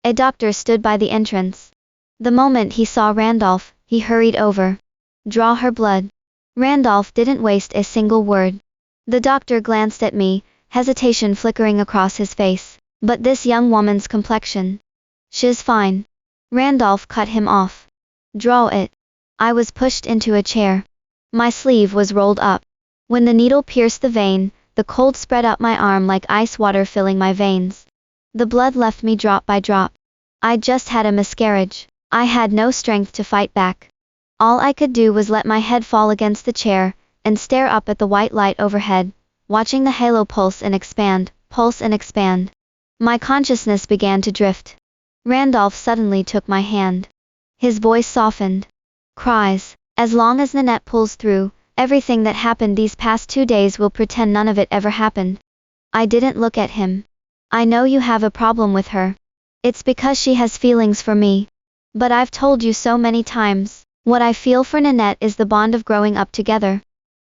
A doctor stood by the entrance. The moment he saw Randolph, he hurried over. Draw her blood. Randolph didn't waste a single word. The doctor glanced at me, hesitation flickering across his face. But this young woman's complexion. She's fine. Randolph cut him off. Draw it. I was pushed into a chair. My sleeve was rolled up. When the needle pierced the vein, the cold spread up my arm like ice water filling my veins. The blood left me drop by drop. I'd just had a miscarriage. I had no strength to fight back. All I could do was let my head fall against the chair, and stare up at the white light overhead, watching the halo pulse and expand, pulse and expand. My consciousness began to drift. Randolph suddenly took my hand. His voice softened. Cries. As long as Nanette pulls through, everything that happened these past 2 days will pretend none of it ever happened. I didn't look at him. I know you have a problem with her. It's because she has feelings for me. But I've told you so many times, what I feel for Nanette is the bond of growing up together.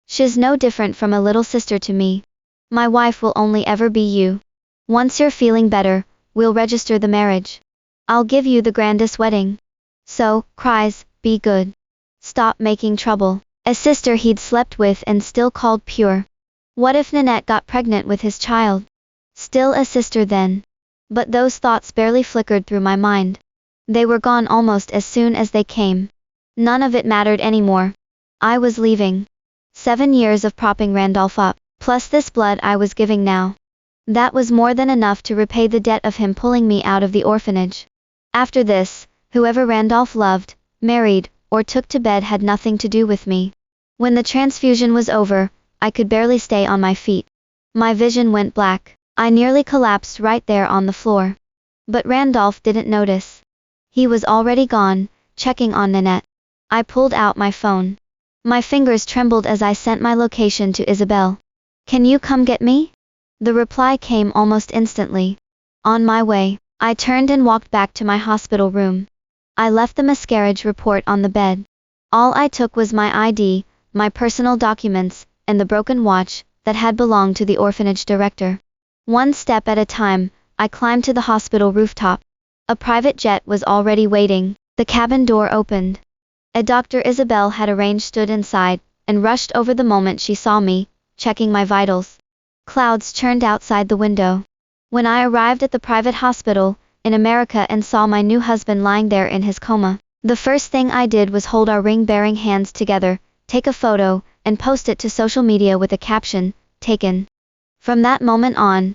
She's no different from a little sister to me. My wife will only ever be you. Once you're feeling better, we'll register the marriage. I'll give you the grandest wedding. So, cries, be good. Stop making trouble. A sister he'd slept with and still called pure. What if Nanette got pregnant with his child? Still a sister then. But those thoughts barely flickered through my mind. They were gone almost as soon as they came. None of it mattered anymore. I was leaving. 7 years of propping Randolph up, plus this blood I was giving now. That was more than enough to repay the debt of him pulling me out of the orphanage. After this, whoever Randolph loved, married, or took to bed had nothing to do with me. When the transfusion was over, I could barely stay on my feet. My vision went black. I nearly collapsed right there on the floor. But Randolph didn't notice. He was already gone, checking on Nanette. I pulled out my phone. My fingers trembled as I sent my location to Isabel. Can you come get me? The reply came almost instantly. On my way. I turned and walked back to my hospital room. I left the miscarriage report on the bed. All I took was my ID, my personal documents, and the broken watch that had belonged to the orphanage director. One step at a time, I climbed to the hospital rooftop. A private jet was already waiting. The cabin door opened. A doctor Isabel had arranged stood inside, and rushed over the moment she saw me, checking my vitals. Clouds churned outside the window. When I arrived at the private hospital, in America and saw my new husband lying there in his coma, the first thing I did was hold our ring-bearing hands together, take a photo, and post it to social media with a caption, taken. From that moment on,